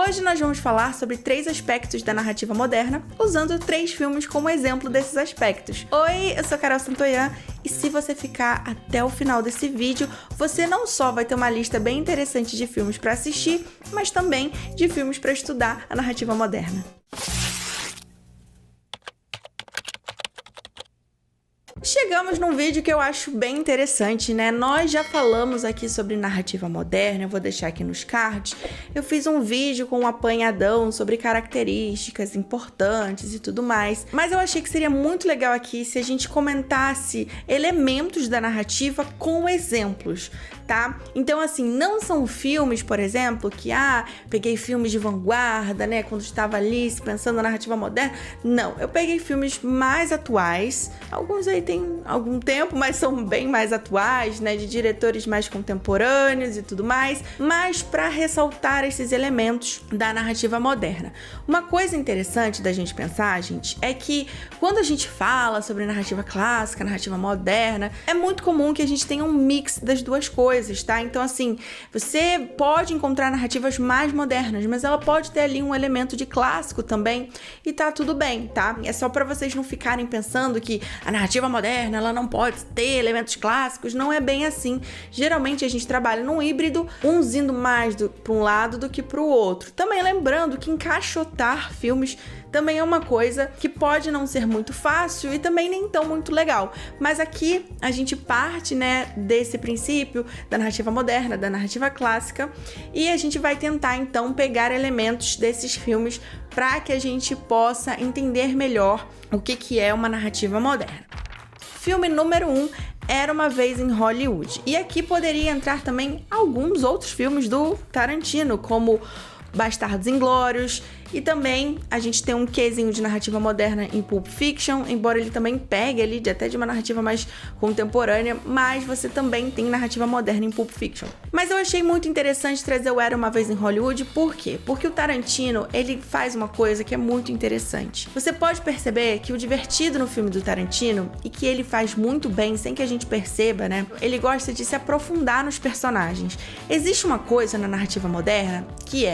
Hoje nós vamos falar sobre 3 aspectos da narrativa moderna, usando 3 filmes como exemplo desses aspectos. Oi, eu sou Carol Santoyan e se você ficar até o final desse vídeo, você não só vai ter uma lista bem interessante de filmes para assistir, mas também de filmes para estudar a narrativa moderna. Chegamos num vídeo que eu acho bem interessante, né? Nós já falamos aqui sobre narrativa moderna, eu vou deixar aqui nos cards. Eu fiz um vídeo com um apanhadão sobre características importantes e tudo mais. Mas eu achei que seria muito legal aqui se a gente comentasse elementos da narrativa com exemplos, tá? Então, assim, não são filmes, por exemplo, que, peguei filmes de vanguarda, né? Quando estava ali pensando na narrativa moderna. Não, eu peguei filmes mais atuais, alguns aí tem algum tempo, mas são bem mais atuais, né, de diretores mais contemporâneos e tudo mais, mas para ressaltar esses elementos da narrativa moderna. Uma coisa interessante da gente pensar, gente, é que quando a gente fala sobre narrativa clássica, narrativa moderna, é muito comum que a gente tenha um mix das duas coisas, tá? Então, assim, você pode encontrar narrativas mais modernas, mas ela pode ter ali um elemento de clássico também e tá tudo bem, tá? É só para vocês não ficarem pensando que a narrativa moderna, ela não pode ter elementos clássicos, não é bem assim. Geralmente a gente trabalha num híbrido, uns indo mais para um lado do que para o outro. Também lembrando que encaixotar filmes também é uma coisa que pode não ser muito fácil e também nem tão muito legal. Mas aqui a gente parte, né, desse princípio da narrativa moderna, da narrativa clássica, e a gente vai tentar então pegar elementos desses filmes para que a gente possa entender melhor o que é uma narrativa moderna. Filme número 1, Era Uma Vez em Hollywood. E aqui poderia entrar também alguns outros filmes do Tarantino, como Bastardos Inglórios, e também a gente tem um quezinho de narrativa moderna em Pulp Fiction, embora ele também pegue ali até de uma narrativa mais contemporânea, mas você também tem narrativa moderna em Pulp Fiction. Mas eu achei muito interessante trazer o Era Uma Vez em Hollywood, por quê? Porque o Tarantino, ele faz uma coisa que é muito interessante. Você pode perceber que o divertido no filme do Tarantino, e que ele faz muito bem, sem que a gente perceba, né? Ele gosta de se aprofundar nos personagens. Existe uma coisa na narrativa moderna que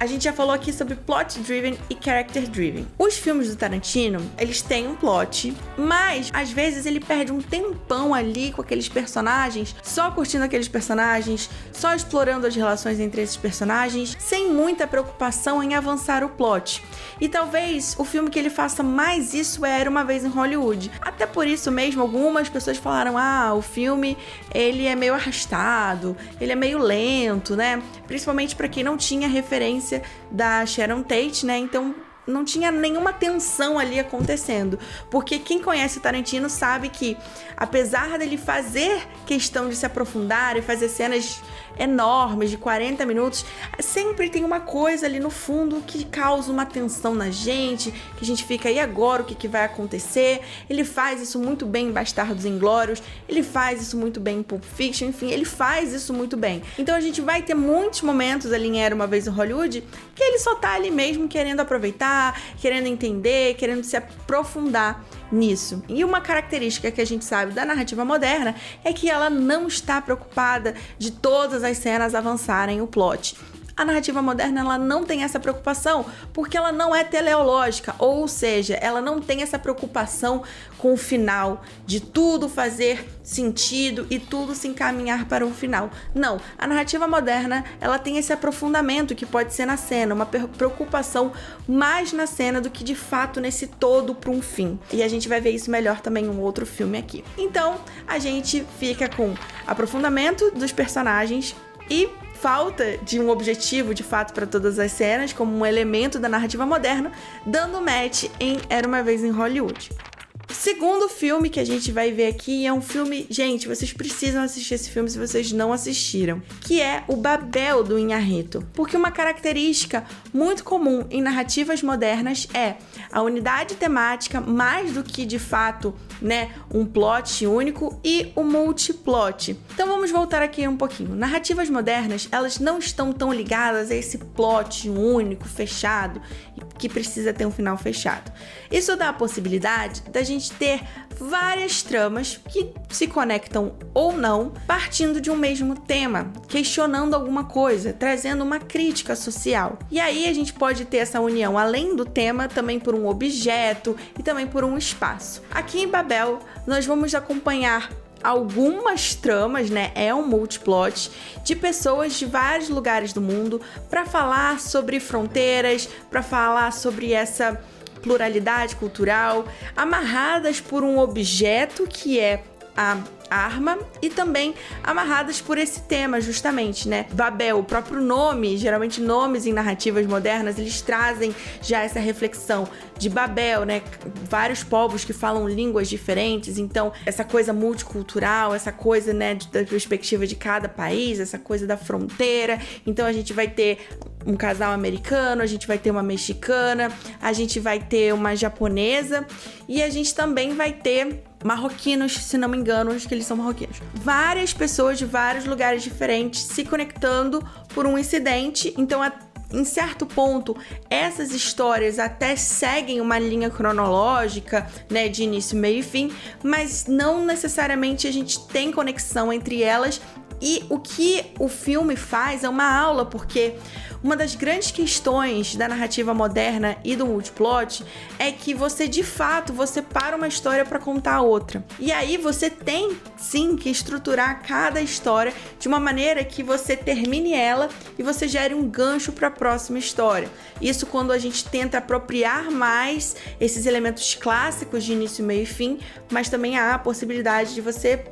a gente já falou aqui sobre plot driven e character driven. Os filmes do Tarantino, eles têm um plot, mas às vezes ele perde um tempão ali com aqueles personagens, só curtindo aqueles personagens, só explorando as relações entre esses personagens, sem muita preocupação em avançar o plot. E talvez o filme que ele faça mais isso Era Uma Vez em Hollywood. Até por isso mesmo, algumas pessoas falaram, o filme, ele é meio arrastado, ele é meio lento, né? Principalmente para quem não tinha referência da Sharon Tate, né? Então não tinha nenhuma tensão ali acontecendo, porque quem conhece o Tarantino sabe que, apesar dele fazer questão de se aprofundar e fazer cenas enormes de 40 minutos, sempre tem uma coisa ali no fundo que causa uma tensão na gente, que a gente fica, e agora o que vai acontecer? Ele faz isso muito bem em Bastardos Inglórios, ele faz isso muito bem em Pulp Fiction, enfim, ele faz isso muito bem. Então a gente vai ter muitos momentos ali em Era Uma Vez em Hollywood que ele só tá ali mesmo querendo aproveitar, querendo entender, querendo se aprofundar nisso. E uma característica que a gente sabe da narrativa moderna é que ela não está preocupada de todas as cenas avançarem o plot. A narrativa moderna, ela não tem essa preocupação porque ela não é teleológica, ou seja, ela não tem essa preocupação com o final, de tudo fazer sentido e tudo se encaminhar para um final. Não, a narrativa moderna, ela tem esse aprofundamento que pode ser na cena, uma preocupação mais na cena do que de fato nesse todo para um fim. E a gente vai ver isso melhor também em um outro filme aqui. Então, a gente fica com aprofundamento dos personagens e falta de um objetivo de fato para todas as cenas, como um elemento da narrativa moderna, dando match em Era Uma Vez em Hollywood. O segundo filme que a gente vai ver aqui é um filme... Gente, vocês precisam assistir esse filme se vocês não assistiram. Que é O Babel do Inharrito. Porque uma característica muito comum em narrativas modernas é a unidade temática mais do que, de fato, né, um plot único e o multiplot. Então vamos voltar aqui um pouquinho. Narrativas modernas, elas não estão tão ligadas a esse plot único, fechado, que precisa ter um final fechado. Isso dá a possibilidade da gente gente ter várias tramas que se conectam ou não, partindo de um mesmo tema, questionando alguma coisa, trazendo uma crítica social. E aí a gente pode ter essa união, além do tema, também por um objeto e também por um espaço. Aqui em Babel, nós vamos acompanhar algumas tramas, né? É um multiplot de pessoas de vários lugares do mundo para falar sobre fronteiras, para falar sobre essa pluralidade cultural, amarradas por um objeto que é a arma e também amarradas por esse tema, justamente, né? Babel, o próprio nome, geralmente nomes em narrativas modernas, eles trazem já essa reflexão de Babel, né? Vários povos que falam línguas diferentes, então essa coisa multicultural, essa coisa, né, da perspectiva de cada país, essa coisa da fronteira. Então a gente vai ter um casal americano, a gente vai ter uma mexicana, a gente vai ter uma japonesa e a gente também vai ter marroquinos, se não me engano, acho que eles são marroquinos. Várias pessoas de vários lugares diferentes se conectando por um incidente. Então, em certo ponto, essas histórias até seguem uma linha cronológica, né, de início, meio e fim, mas não necessariamente a gente tem conexão entre elas. E o que o filme faz é uma aula, porque uma das grandes questões da narrativa moderna e do multiplot é que você, de fato, você para uma história para contar a outra. E aí você tem, sim, que estruturar cada história de uma maneira que você termine ela e você gere um gancho para a próxima história. Isso quando a gente tenta apropriar mais esses elementos clássicos de início, meio e fim, mas também há a possibilidade de você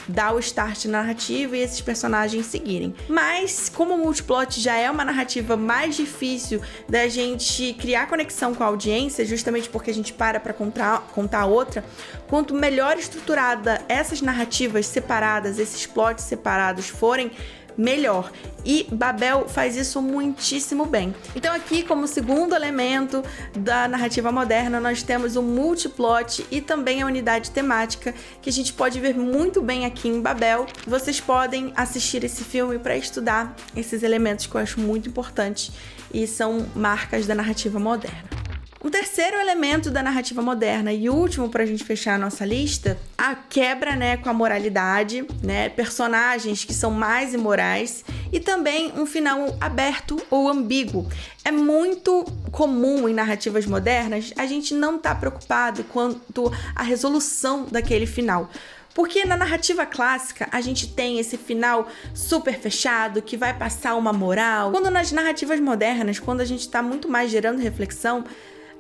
dar o start narrativo e esses personagens seguirem. Mas, como o multiplot já é uma narrativa mais difícil da gente criar conexão com a audiência, justamente porque a gente para contar outra, quanto melhor estruturada essas narrativas separadas, esses plots separados forem, melhor. E Babel faz isso muitíssimo bem. Então aqui, como segundo elemento da narrativa moderna, nós temos o multiplot e também a unidade temática, que a gente pode ver muito bem aqui em Babel. Vocês podem assistir esse filme para estudar esses elementos que eu acho muito importantes e são marcas da narrativa moderna. Um terceiro elemento da narrativa moderna e último para a gente fechar a nossa lista, a quebra, né, com a moralidade, né, personagens que são mais imorais e também um final aberto ou ambíguo. É muito comum em narrativas modernas a gente não estar preocupado quanto à resolução daquele final. Porque na narrativa clássica, a gente tem esse final super fechado, que vai passar uma moral. Quando nas narrativas modernas, quando a gente está muito mais gerando reflexão,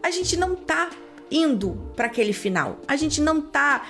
a gente não tá indo para aquele final. A gente não tá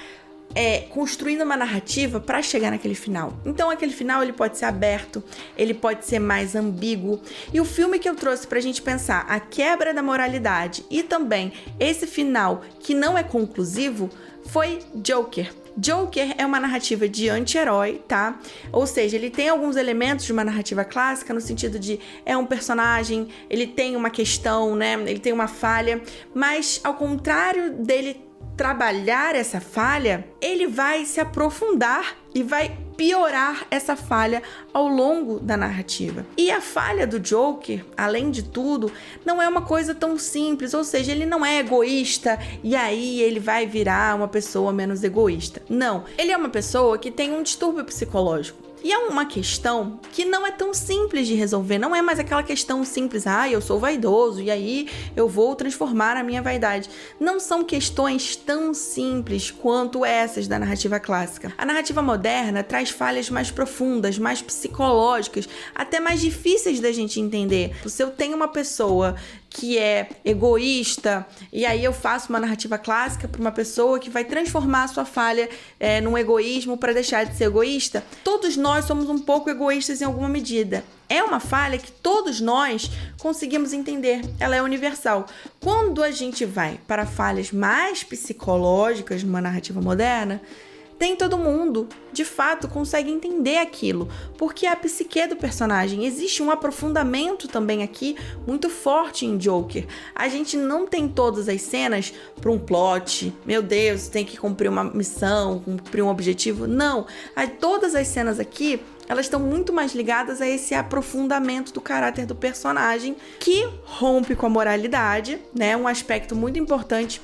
construindo uma narrativa para chegar naquele final. Então aquele final ele pode ser aberto, ele pode ser mais ambíguo. E o filme que eu trouxe pra gente pensar a quebra da moralidade e também esse final que não é conclusivo foi Joker. Joker é uma narrativa de anti-herói, tá? Ou seja, ele tem alguns elementos de uma narrativa clássica, no sentido de é um personagem, ele tem uma questão, né? Ele tem uma falha, mas ao contrário dele trabalhar essa falha, ele vai se aprofundar e vai piorar essa falha ao longo da narrativa. E a falha do Joker, além de tudo, não é uma coisa tão simples, ou seja, ele não é egoísta e aí ele vai virar uma pessoa menos egoísta. Não, ele é uma pessoa que tem um distúrbio psicológico. E é uma questão que não é tão simples de resolver, não é mais aquela questão simples, eu sou vaidoso e aí eu vou transformar a minha vaidade. Não são questões tão simples quanto essas da narrativa clássica. A narrativa moderna traz falhas mais profundas, mais psicológicas, até mais difíceis da gente entender. Se eu tenho uma pessoa que é egoísta, e aí eu faço uma narrativa clássica para uma pessoa que vai transformar a sua falha num egoísmo para deixar de ser egoísta. Todos nós somos um pouco egoístas em alguma medida. É uma falha que todos nós conseguimos entender, ela é universal. Quando a gente vai para falhas mais psicológicas numa narrativa moderna, nem todo mundo, de fato, consegue entender aquilo, porque é a psique do personagem. Existe um aprofundamento também aqui muito forte em Joker. A gente não tem todas as cenas para um plot, meu Deus, tem que cumprir uma missão, cumprir um objetivo. Não, todas as cenas aqui, elas estão muito mais ligadas a esse aprofundamento do caráter do personagem, que rompe com a moralidade, né? Um aspecto muito importante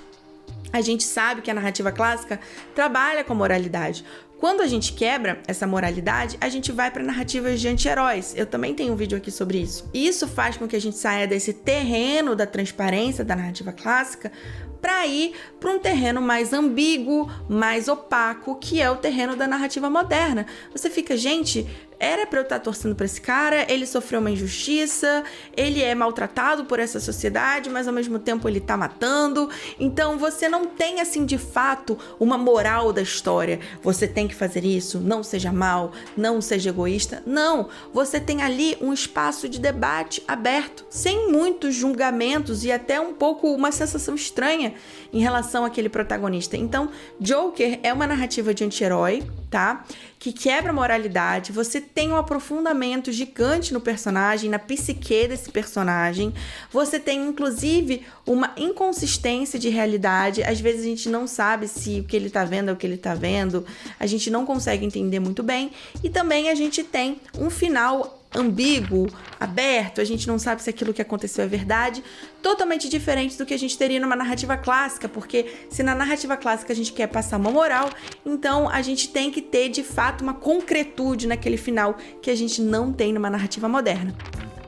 A gente sabe que a narrativa clássica trabalha com a moralidade. Quando a gente quebra essa moralidade, a gente vai para narrativas de anti-heróis. Eu também tenho um vídeo aqui sobre isso. E isso faz com que a gente saia desse terreno da transparência da narrativa clássica para ir para um terreno mais ambíguo, mais opaco, que é o terreno da narrativa moderna. Você fica, gente, era para eu estar torcendo para esse cara, ele sofreu uma injustiça, ele é maltratado por essa sociedade, mas ao mesmo tempo ele tá matando. Então você não tem, assim, de fato, uma moral da história. Você tem que fazer isso, não seja mal, não seja egoísta. Não, você tem ali um espaço de debate aberto, sem muitos julgamentos e até um pouco uma sensação estranha em relação àquele protagonista. Então, Joker é uma narrativa de anti-herói, tá? Que quebra a moralidade. Você tem um aprofundamento gigante no personagem, na psique desse personagem. Você tem, inclusive, uma inconsistência de realidade. Às vezes a gente não sabe se o que ele tá vendo é o que ele tá vendo. A gente não consegue entender muito bem. E também a gente tem um final ambíguo, aberto, a gente não sabe se aquilo que aconteceu é verdade, totalmente diferente do que a gente teria numa narrativa clássica, porque se na narrativa clássica a gente quer passar uma moral, então a gente tem que ter de fato uma concretude naquele final que a gente não tem numa narrativa moderna.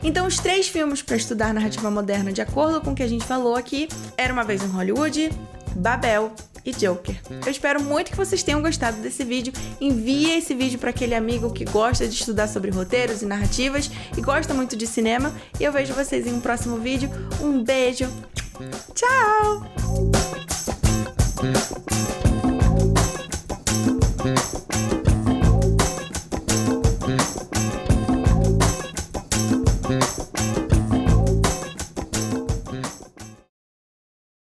Então, os 3 filmes para estudar narrativa moderna, de acordo com o que a gente falou aqui, Era Uma Vez em Hollywood, Babel e Joker. Eu espero muito que vocês tenham gostado desse vídeo. Envie esse vídeo para aquele amigo que gosta de estudar sobre roteiros e narrativas e gosta muito de cinema. E eu vejo vocês em um próximo vídeo. Um beijo. Tchau!